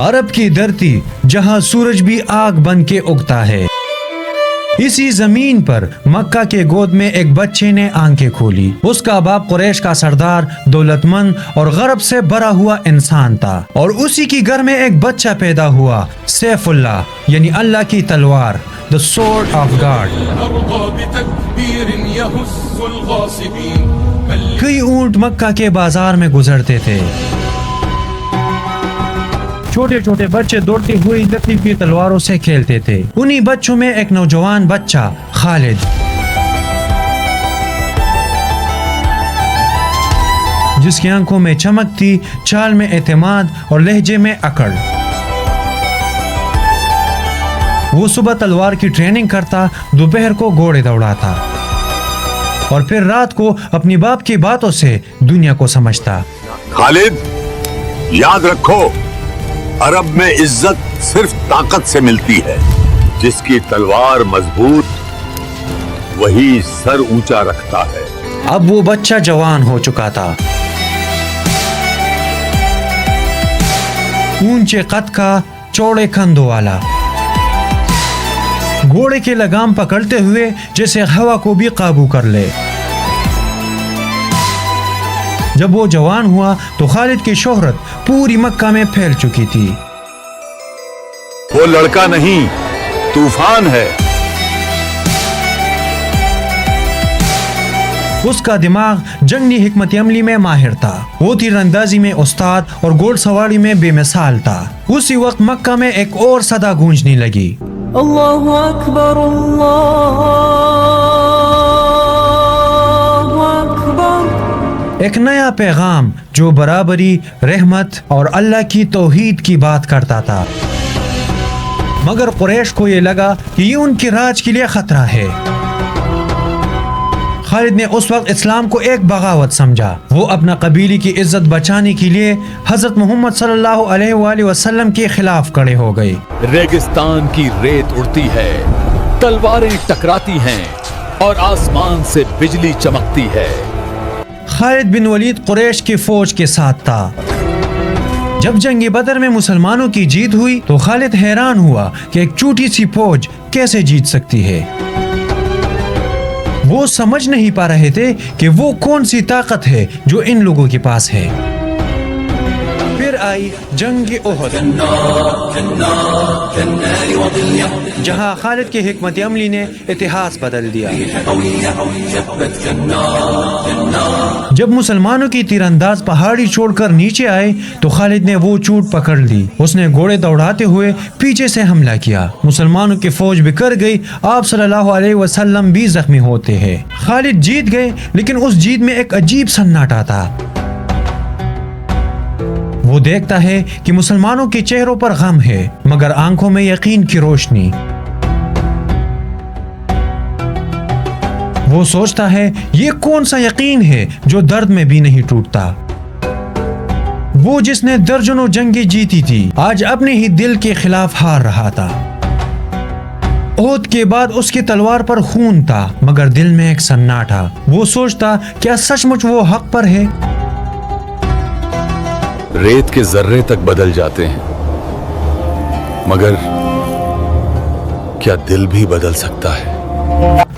عرب کی دھرتی جہاں سورج بھی آگ بن کے اگتا ہے، اسی زمین پر مکہ کے گود میں ایک بچے نے آنکھیں کھولی۔ اس کا باپ قریش کا سردار، دولت مند اور غرب سے بھرا ہوا انسان تھا، اور اسی کی گھر میں ایک بچہ پیدا ہوا، سیف اللہ یعنی اللہ کی تلوار، the sword of God۔ کئی اونٹ مکہ کے بازار میں گزرتے تھے، چھوٹے چھوٹے بچے دوڑتی ہوئی لطیفی تلواروں سے کھیلتے تھے۔ انہی بچوں میں ایک نوجوان بچہ خالد، جس کی آنکھوں میں چمک تھی، چال میں اعتماد اور لہجے میں اکڑ۔ وہ صبح تلوار کی ٹریننگ کرتا، دوپہر کو گھوڑے دوڑاتا، اور پھر رات کو اپنی باپ کی باتوں سے دنیا کو سمجھتا۔ خالد، یاد رکھو، عرب میں عزت صرف طاقت سے ملتی ہے، جس کی تلوار مضبوط وہی سر اونچا رکھتا ہے۔ اب وہ بچہ جوان ہو چکا تھا، اونچے قد کا، چوڑے کندھوں والا، گھوڑے کے لگام پکڑتے ہوئے جیسے ہوا کو بھی قابو کر لے۔ جب وہ جوان ہوا تو خالد کی شہرت پوری مکہ میں پھیل چکی تھی۔ وہ لڑکا نہیں، طوفان ہے۔ اس کا دماغ جنگی حکمت عملی میں ماہر تھا، وہ تیر اندازی میں استاد اور گھوڑ سواری میں بے مثال تھا۔ اسی وقت مکہ میں ایک اور صدا گونجنے لگی، اللہ اکبر، اللہ اکبر۔ ایک نیا پیغام جو برابری، رحمت اور اللہ کی توحید کی بات کرتا تھا۔ مگر قریش کو یہ لگا کہ یہ ان کے راج کے لیے خطرہ ہے۔ خالد نے اس وقت اسلام کو ایک بغاوت سمجھا۔ وہ اپنا قبیلے کی عزت بچانے کے لیے حضرت محمد صلی اللہ علیہ وآلہ وسلم کے خلاف کھڑے ہو گئے۔ ریگستان کی ریت اڑتی ہے، تلواریں ٹکراتی ہیں اور آسمان سے بجلی چمکتی ہے۔ خالد بن ولید قریش کی فوج کے ساتھ تھا۔ جب جنگ بدر میں مسلمانوں کی جیت ہوئی تو خالد حیران ہوا کہ ایک چھوٹی سی فوج کیسے جیت سکتی ہے۔ وہ سمجھ نہیں پا رہے تھے کہ وہ کون سی طاقت ہے جو ان لوگوں کے پاس ہے۔ پھر آئی جنگ احد، جہاں خالد کی حکمت عملی نے اتہاس بدل دیا۔ جب مسلمانوں کی تیر انداز پہاڑی چھوڑ کر نیچے آئے تو خالد نے وہ چوٹ پکڑ لی۔ اس نے گھوڑے دوڑاتے ہوئے پیچھے سے حملہ کیا، مسلمانوں کی فوج بکھر گئی، آپ صلی اللہ علیہ وسلم بھی زخمی ہوتے ہیں۔ خالد جیت گئے، لیکن اس جیت میں ایک عجیب سناٹا تھا۔ وہ دیکھتا ہے کہ مسلمانوں کے چہروں پر غم ہے، مگر آنکھوں میں یقین کی روشنی۔ وہ سوچتا ہے یہ کون سا یقین ہے جو درد میں بھی نہیں ٹوٹتا۔ وہ جس نے درجنوں جنگیں جیتی تھی، آج اپنے ہی دل کے خلاف ہار رہا تھا۔ احد کے بعد اس کی تلوار پر خون تھا، مگر دل میں ایک سناٹا۔ وہ سوچتا کیا سچ مچ وہ حق پر ہے؟ ریت کے ذرے تک بدل جاتے ہیں، مگر کیا دل بھی بدل سکتا ہے؟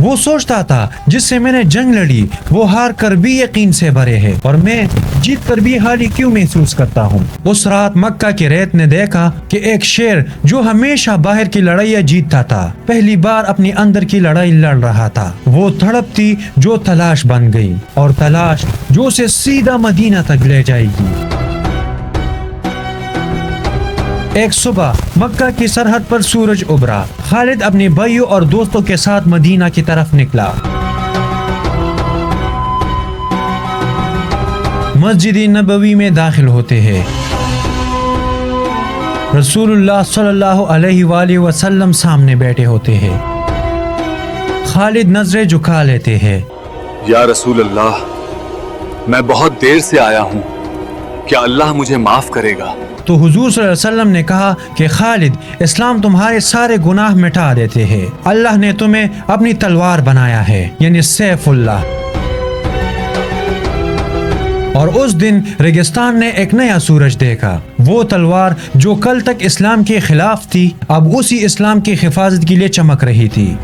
وہ سوچتا تھا جس سے میں نے جنگ لڑی وہ ہار کر بھی یقین سے بھرے ہے، اور میں جیت کر بھی حالی کیوں محسوس کرتا ہوں۔ اس رات مکہ کی ریت نے دیکھا کہ ایک شیر جو ہمیشہ باہر کی لڑائیاں جیتتا تھا، پہلی بار اپنی اندر کی لڑائی لڑ رہا تھا۔ وہ تڑپ تھی جو تلاش بن گئی، اور تلاش جو اسے سیدھا مدینہ تک لے جائے گی۔ ایک صبح مکہ کی سرحد پر سورج ابھرا۔ خالد اپنے بھائیوں اور دوستوں کے ساتھ مدینہ کی طرف نکلا۔ مسجد نبوی میں داخل ہوتے ہیں۔ رسول اللہ صلی اللہ علیہ وآلہ وسلم سامنے بیٹھے ہوتے ہیں۔ خالد نظریں جھکا لیتے ہیں۔ یا رسول اللہ، میں بہت دیر سے آیا ہوں، کیا اللہ مجھے معاف کرے گا؟ تو حضور صلی اللہ علیہ وسلم نے کہا کہ خالد، اسلام تمہارے سارے گناہ مٹا دیتے ہیں، اللہ نے تمہیں اپنی تلوار بنایا ہے، یعنی سیف اللہ۔ اور اس دن ریگستان نے ایک نیا سورج دیکھا. وہ تلوار جو کل تک اسلام کے خلاف تھی اب اسی اسلام کی حفاظت کے لیے چمک رہی تھی.